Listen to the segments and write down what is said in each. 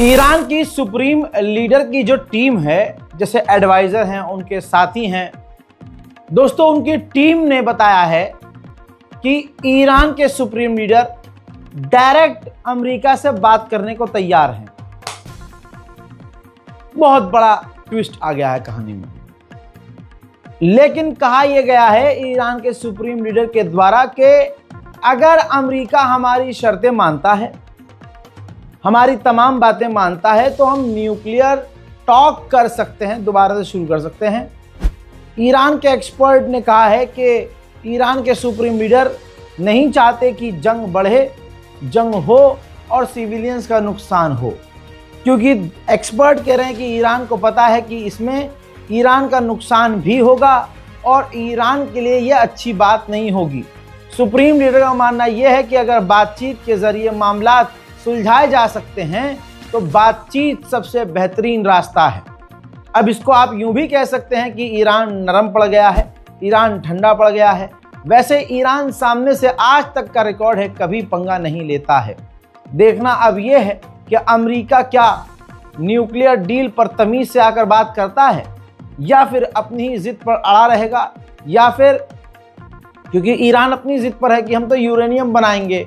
Iran की supreme leader की जो टीम है, जैसे एडवाइजर हैं, उनके साथी हैं, दोस्तों उनकी टीम ने बताया है कि ईरान के सुप्रीम लीडर डायरेक्ट अमेरिका से बात करने को तैयार हैं। बहुत बड़ा ट्विस्ट आ गया है कहानी में, लेकिन कहा यह गया है ईरान के सुप्रीम लीडर के द्वारा कि अगर अमेरिका हमारी शर्तें मानता है, हमारी तमाम बातें मानता है, तो हम न्यूक्लियर टॉक कर सकते हैं, दोबारा से शुरू कर सकते हैं। ईरान के एक्सपर्ट ने कहा है कि ईरान के सुप्रीम लीडर नहीं चाहते कि जंग बढ़े, जंग हो और सिविलियंस का नुकसान हो, क्योंकि एक्सपर्ट कह रहे हैं कि ईरान को पता है कि इसमें ईरान का नुकसान भी होगा और ईरान के लिए यह अच्छी बात नहीं होगी। सुप्रीम लीडर का मानना यह है कि अगर बातचीत के जरिए मामला सुलझाए जा सकते हैं तो बातचीत सबसे बेहतरीन रास्ता है। अब इसको आप यूं भी कह सकते हैं कि ईरान नरम पड़ गया है, ईरान ठंडा पड़ गया है। वैसे ईरान सामने से आज तक का रिकॉर्ड है, कभी पंगा नहीं लेता है। देखना अब यह है कि अमेरिका क्या न्यूक्लियर डील पर तमीज से आकर बात करता है या फिर अपनी ही जिद पर अड़ा रहेगा, या फिर क्योंकि ईरान अपनी जिद पर है कि हम तो यूरेनियम बनाएंगे,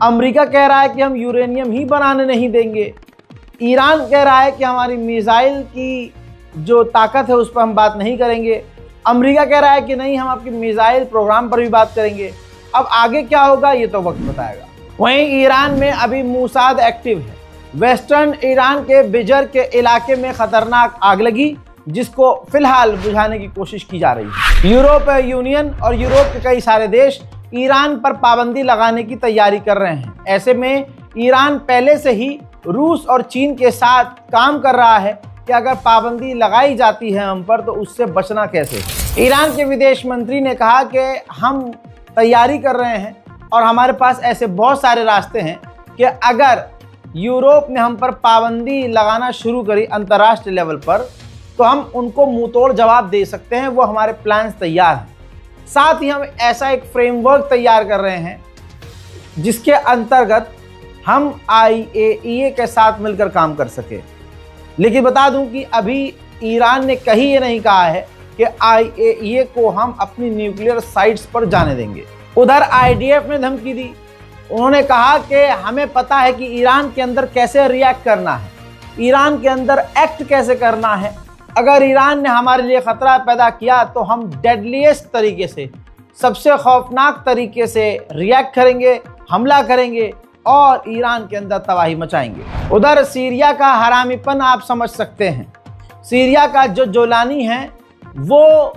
अमेरिका कह रहा है कि हम यूरेनियम ही बनाने नहीं देंगे, ईरान कह रहा है कि हमारी मिसाइल की जो ताकत है उस पर हम बात नहीं करेंगे, अमेरिका कह रहा है कि नहीं हम आपकी मिसाइल प्रोग्राम पर भी बात करेंगे। अब आगे क्या होगा ये तो वक्त बताएगा। वहीं ईरान में अभी मूसाद एक्टिव है। वेस्टर्न ईरान के बिजर के इलाके में खतरनाक आग लगी, जिसको फिलहाल बुझाने की कोशिश की जा रही है। यूरोपीय यूनियन और यूरोप के कई सारे देश ईरान पर पाबंदी लगाने की तैयारी कर रहे हैं। ऐसे में ईरान पहले से ही रूस और चीन के साथ काम कर रहा है कि अगर पाबंदी लगाई जाती है हम पर तो उससे बचना कैसे। ईरान के विदेश मंत्री ने कहा कि हम तैयारी कर रहे हैं और हमारे पास ऐसे बहुत सारे रास्ते हैं कि अगर यूरोप ने हम पर पाबंदी लगाना शुरू करी अंतर्राष्ट्रीय लेवल पर तो हम उनको मुंह तोड़ जवाब दे सकते हैं। वो हमारे प्लान्स तैयार हैं। साथ ही हम ऐसा एक फ्रेमवर्क तैयार कर रहे हैं जिसके अंतर्गत हम IAEA के साथ मिलकर काम कर सके। लेकिन बता दूं कि अभी ईरान ने कहीं ये नहीं कहा है कि IAEA को हम अपनी न्यूक्लियर साइट्स पर जाने देंगे। उधर IDF ने धमकी दी। उन्होंने कहा कि हमें पता है कि ईरान के अंदर कैसे रिएक्ट करना है, ईरान के अंदर एक्ट कैसे करना है। अगर ईरान ने हमारे लिए खतरा पैदा किया तो हम डेडलीस्ट तरीके से, सबसे खौफनाक तरीके से रिएक्ट करेंगे, हमला करेंगे और ईरान के अंदर तबाही मचाएंगे। उधर सीरिया का हरामीपन आप समझ सकते हैं। सीरिया का जो जोलानी है वो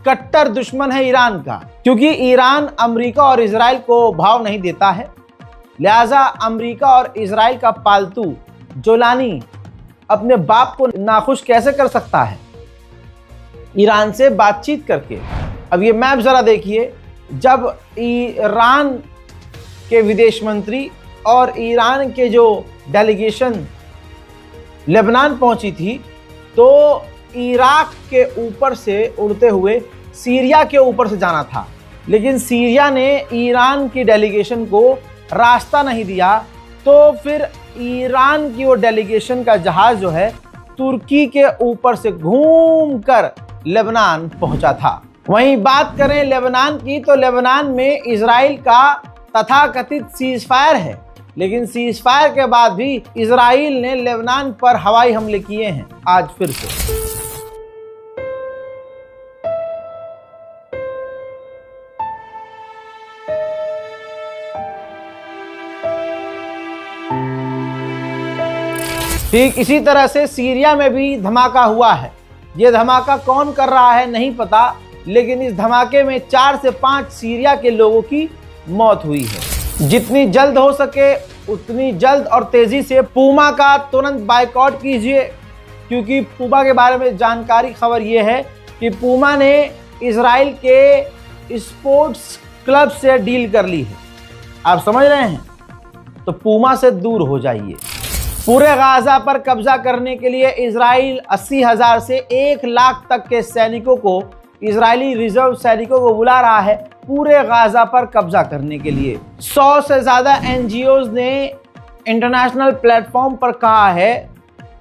कट्टर दुश्मन है ईरान का, क्योंकि ईरान अमेरिका और इजराइल को भाव नहीं देता है। लिहाजा अमेरिका और इजराइल का पालतू जोलानी अपने बाप को नाखुश कैसे कर सकता है? ईरान से बातचीत करके। अब ये मैप जरा देखिए, जब ईरान के विदेश मंत्री और ईरान के जो डेलीगेशन लेबनान पहुंची थी तो इराक के ऊपर से उड़ते हुए सीरिया के ऊपर से जाना था, लेकिन सीरिया ने ईरान की डेलीगेशन को रास्ता नहीं दिया, तो फिर ईरान की वो डेलीगेशन का जहाज जो है तुर्की के ऊपर से घूमकर लेबनान पहुंचा था। वहीं बात करें लेबनान की तो लेबनान में इजराइल का तथाकथित सीजफायर है, लेकिन सीजफायर के बाद भी इजराइल ने लेबनान पर हवाई हमले किए हैं आज फिर से। ठीक इसी तरह से सीरिया में भी धमाका हुआ है। ये धमाका कौन कर रहा है नहीं पता, लेकिन इस धमाके में 4 से 5 सीरिया के लोगों की मौत हुई है। जितनी जल्द हो सके उतनी जल्द और तेजी से पूमा का तुरंत बायकॉट कीजिए, क्योंकि पूमा के बारे में जानकारी खबर ये है कि पूमा ने इजराइल के स्पोर्ट्स क्लब से डील कर ली है। आप समझ रहे हैं? तो पूमा से दूर हो जाइए। पूरे गाजा पर कब्जा करने के लिए इजराइल 80,000 से 1 लाख तक के सैनिकों को, इजरायली रिजर्व सैनिकों को बुला रहा है पूरे गाजा पर कब्जा करने के लिए। 100 से ज्यादा NGOs ने इंटरनेशनल प्लेटफॉर्म पर कहा है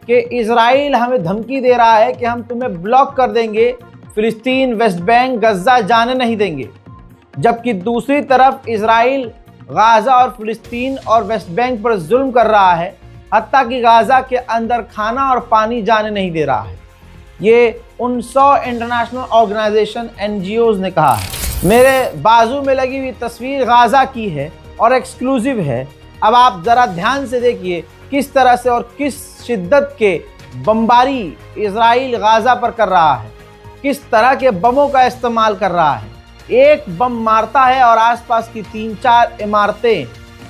कि इजराइल हमें धमकी दे रहा है कि हम तुम्हें ब्लॉक कर देंगे, फिलिस्तीन, वेस्ट बैंक, गज्जा जाने नहीं देंगे। जबकि दूसरी तरफ इजराइल गाजा और फिलिस्तीन और वेस्ट बैंक पर जुल्म कर रहा है, हत्ता कि गाजा के अंदर खाना और पानी जाने नहीं दे रहा है। ये उन 100 इंटरनेशनल ऑर्गेनाइजेशन NGOs ने कहा है। मेरे बाजू में लगी हुई तस्वीर गाजा की है और एक्सक्लूसिव है। अब आप ज़रा ध्यान से देखिए किस तरह से और किस शिद्दत के बमबारी इजराइल गाजा पर कर रहा है, किस तरह के बमों का इस्तेमाल कर रहा है। एक बम मारता है और आसपास की 3-4 इमारतें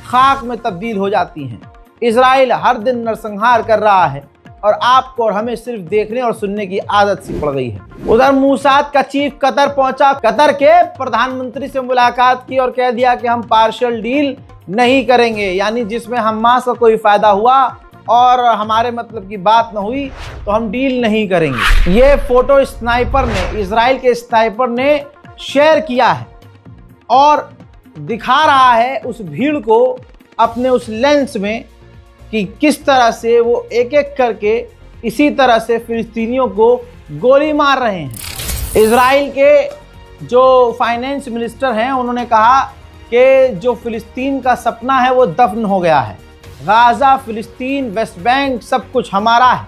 खाक में तब्दील हो जाती हैं। इजराइल हर दिन नरसंहार कर रहा है और आपको और हमें सिर्फ देखने और सुनने की आदत सी पड़ गई है। उधर मूसाद का चीफ कतर पहुंचा, कतर के प्रधानमंत्री से मुलाकात की और कह दिया कि हम पार्शियल डील नहीं करेंगे, यानी जिसमें हमास का कोई फायदा हुआ और हमारे मतलब की बात न हुई तो हम डील नहीं करेंगे। ये फोटो स्नाइपर ने, इजराइल के स्नाइपर ने शेयर किया है और दिखा रहा है उस भीड़ को अपने उस लेंस में कि किस तरह से वो एक एक करके इसी तरह से फिलिस्तीनियों को गोली मार रहे हैं। इजराइल के जो फाइनेंस मिनिस्टर हैं उन्होंने कहा कि जो फिलिस्तीन का सपना है वो दफन हो गया है। गाजा, फिलिस्तीन, वेस्ट बैंक सब कुछ हमारा है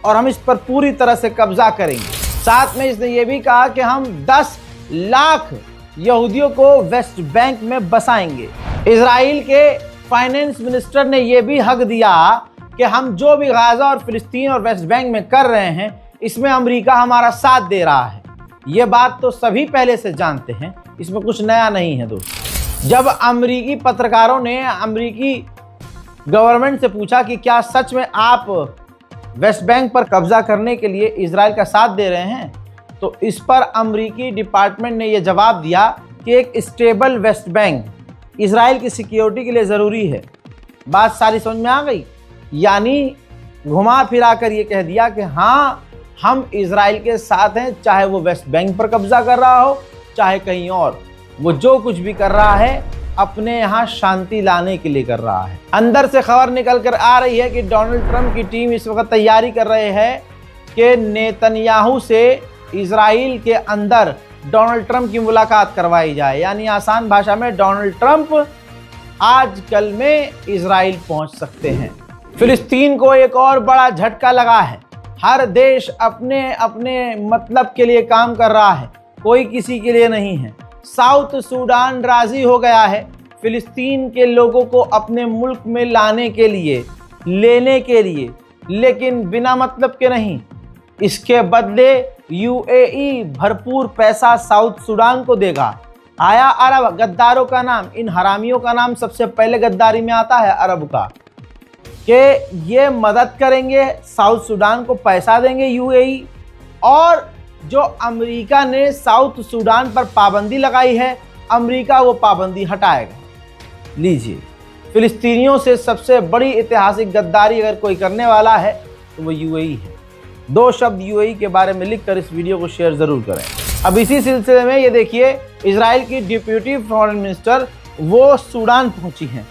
और हम इस पर पूरी तरह से कब्जा करेंगे। साथ में इसने ये भी कहा कि हम 10 लाख यहूदियों को वेस्ट बैंक में बसाएंगे। इजराइल के फाइनेंस मिनिस्टर ने यह भी हक दिया कि हम जो भी गाजा और फिलिस्तीन और वेस्ट बैंक में कर रहे हैं इसमें अमेरिका हमारा साथ दे रहा है। ये बात तो सभी पहले से जानते हैं, इसमें कुछ नया नहीं है दोस्तों। जब अमेरिकी पत्रकारों ने अमेरिकी गवर्नमेंट से पूछा कि क्या सच में आप वेस्ट बैंक पर कब्जा करने के लिए इजराइल का साथ दे रहे हैं, तो इस पर अमेरिकी डिपार्टमेंट ने यह जवाब दिया कि एक स्टेबल वेस्ट बैंक इजराइल की सिक्योरिटी के लिए ज़रूरी है। बात सारी समझ में आ गई। यानी घुमा फिरा कर ये कह दिया कि हाँ, हम इजराइल के साथ हैं, चाहे वो वेस्ट बैंक पर कब्जा कर रहा हो चाहे कहीं और। वो जो कुछ भी कर रहा है अपने यहाँ शांति लाने के लिए कर रहा है। अंदर से खबर निकल कर आ रही है कि डोनाल्ड ट्रंप की टीम इस वक्त तैयारी कर रहे हैं कि नेतन्याहू से इजराइल के अंदर डोनाल्ड ट्रंप की मुलाकात करवाई जाए। यानी आसान भाषा में डोनाल्ड ट्रंप आजकल में इजराइल पहुंच सकते हैं। फिलिस्तीन को एक और बड़ा झटका लगा है। हर देश अपने अपने मतलब के लिए काम कर रहा है, कोई किसी के लिए नहीं है। साउथ सूडान राजी हो गया है फिलिस्तीन के लोगों को अपने मुल्क में लाने के लिए, लेने के लिए, लेकिन बिना मतलब के नहीं। इसके बदले UAE भरपूर पैसा साउथ सूडान को देगा। आया अरब गद्दारों का नाम, इन हरामियों का नाम सबसे पहले गद्दारी में आता है अरब का, कि ये मदद करेंगे, साउथ सूडान को पैसा देंगे UAE। और जो अमेरिका ने साउथ सूडान पर पाबंदी लगाई है, अमेरिका वो पाबंदी हटाएगा। लीजिए, फिलिस्तीनियों से सबसे बड़ी ऐतिहासिक गद्दारी अगर कोई करने वाला है तो वो UAE है। 2 शब्द UAE के बारे में लिखकर इस वीडियो को शेयर जरूर करें। अब इसी सिलसिले में ये देखिए, इजराइल की डिप्यूटी फॉरेन मिनिस्टर वो सूडान पहुंची हैं।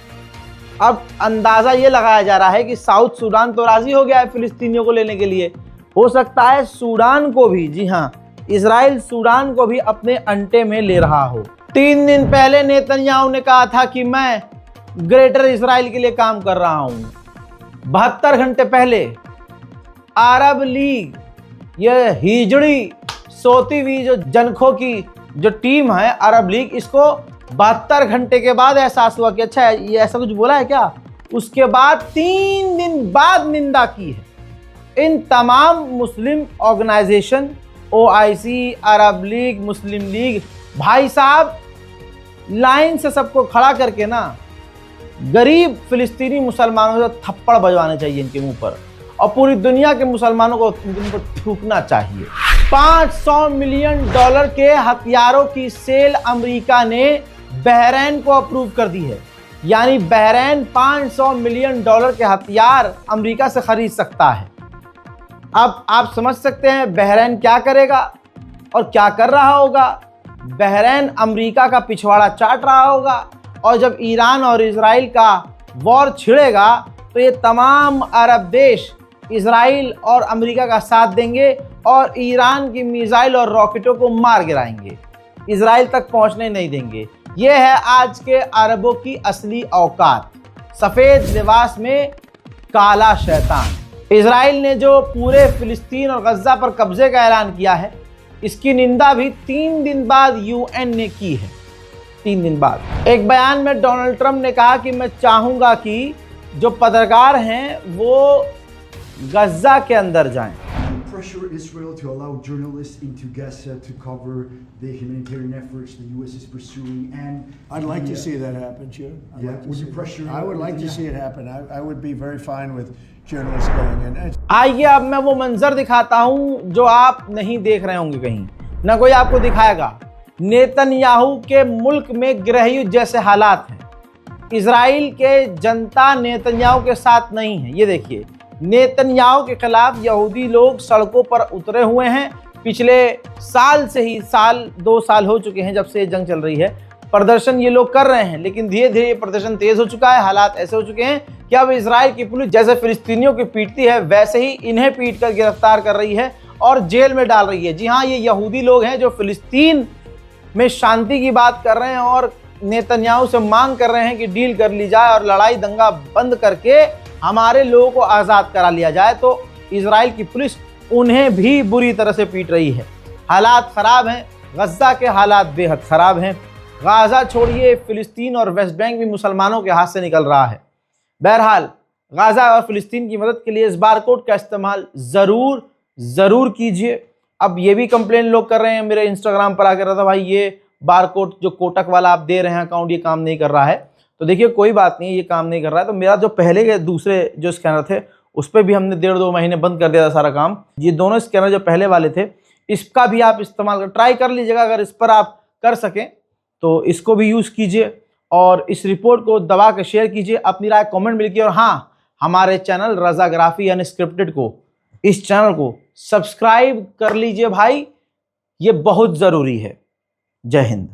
अब अंदाज़ा ये लगाया जा रहा है कि साउथ सूडान तो राज़ी हो गया है फिलिस्तीनियों को लेने के लिए, हो सकता है सूडान को भी, जी हाँ, इजराइल सूडान को भी अपने अंटे में ले रहा हो। 3 दिन पहले नेतन्याहू ने कहा था कि मैं ग्रेटर इजराइल के लिए काम कर रहा हूँ। 72 घंटे पहले अरब लीग, ये हिजड़ी सोती हुई जो जनखों की जो टीम है अरब लीग, इसको 72 घंटे के बाद एहसास हुआ कि अच्छा ये ऐसा कुछ बोला है क्या। उसके बाद 3 दिन बाद निंदा की है। इन तमाम मुस्लिम ऑर्गेनाइजेशन, OIC, अरब लीग, मुस्लिम लीग, भाई साहब लाइन से सबको खड़ा करके ना गरीब फिलिस्तीनी मुसलमानों से थप्पड़ बजवाने चाहिए इनके मुंह पर, और पूरी दुनिया के मुसलमानों को इनको थूकना चाहिए। $500 मिलियन के हथियारों की सेल अमेरिका ने बहरीन को अप्रूव कर दी है। यानी बहरीन $500 मिलियन के हथियार अमेरिका से खरीद सकता है। अब आप समझ सकते हैं बहरीन क्या करेगा और क्या कर रहा होगा। बहरीन अमेरिका का पिछवाड़ा चाट रहा होगा, और जब ईरान और इजराइल का वॉर छिड़ेगा तो ये तमाम अरब देश इजराइल और अमेरिका का साथ देंगे और ईरान की मिसाइल और रॉकेटों को मार गिराएंगे, इजराइल तक पहुंचने नहीं देंगे। ये है आज के अरबों की असली औकात, सफेद लिबास में काला शैतान। इजराइल ने जो पूरे फिलिस्तीन और गज्जा पर कब्जे का ऐलान किया है, इसकी निंदा भी 3 दिन बाद यूएन ने की है। 3 दिन बाद एक बयान में डोनाल्ड ट्रंप ने कहा कि मैं चाहूंगा कि जो पत्रकार हैं वो गज्जा के अंदर जाएं। Pressure Israel to allow journalists into Gaza to cover the humanitarian efforts the U.S. is pursuing, and I'd like to see that happen, Joe. would you pressure? I would like to see it happen. I would be very fine with journalists going in. आइए अब मैं वो मंजर दिखाता हूं जो आप नहीं देख रहे होंगे कहीं, ना कोई आपको दिखाएगा। नेतन्याहू के मुल्क में गृहयुद्ध जैसे हालात हैं। इजराइल के जनता नेतन्याहू के साथ नहीं है। ये देखिए, नेतन्याहू के खिलाफ यहूदी लोग सड़कों पर उतरे हुए हैं। पिछले साल से ही 2 साल हो चुके हैं जब से ये जंग चल रही है, प्रदर्शन ये लोग कर रहे हैं, लेकिन धीरे धीरे ये प्रदर्शन तेज हो चुका है। हालात ऐसे हो चुके हैं कि अब इजराइल की पुलिस जैसे फिलिस्तीनियों की पीटती है वैसे ही इन्हें पीट कर गिरफ्तार कर रही है और जेल में डाल रही है। जी हाँ, ये यहूदी लोग हैं जो फिलिस्तीन में शांति की बात कर रहे हैं और नेतन्याहू से मांग कर रहे हैं कि डील कर ली जाए और लड़ाई दंगा बंद करके हमारे लोगों को आज़ाद करा लिया जाए। तो इजराइल की पुलिस उन्हें भी बुरी तरह से पीट रही है। हालात ख़राब हैं, गज्जा के हालात बेहद ख़राब हैं। गाज़ा छोड़िए, फिलिस्तीन और वेस्ट बैंक भी मुसलमानों के हाथ से निकल रहा है। बहरहाल, गाज़ा और फिलिस्तीन की मदद के लिए इस बारकोड का इस्तेमाल ज़रूर कीजिए। अब ये भी कंप्लेन लोग कर रहे हैं मेरे इंस्टाग्राम पर आकर, था भाई ये बारकोड जो कोटक वाला आप दे रहे हैं अकाउंट, ये काम नहीं कर रहा है। तो देखिए कोई बात नहीं, ये काम नहीं कर रहा है तो मेरा जो पहले के दूसरे जो स्कैनर थे उस पर भी हमने 1.5-2 महीने बंद कर दिया था सारा काम। ये दोनों स्कैनर जो पहले वाले थे, इसका भी आप इस्तेमाल ट्राई कर लीजिएगा। अगर इस पर आप कर सकें तो इसको भी यूज़ कीजिए और इस रिपोर्ट को दबा कर शेयर कीजिए, अपनी राय कमेंट में लिखिए। और हाँ, हमारे चैनल रज़ाग्राफी अनस्क्रिप्टेड को, इस चैनल को सब्सक्राइब कर लीजिए भाई, ये बहुत ज़रूरी है। जय हिंद।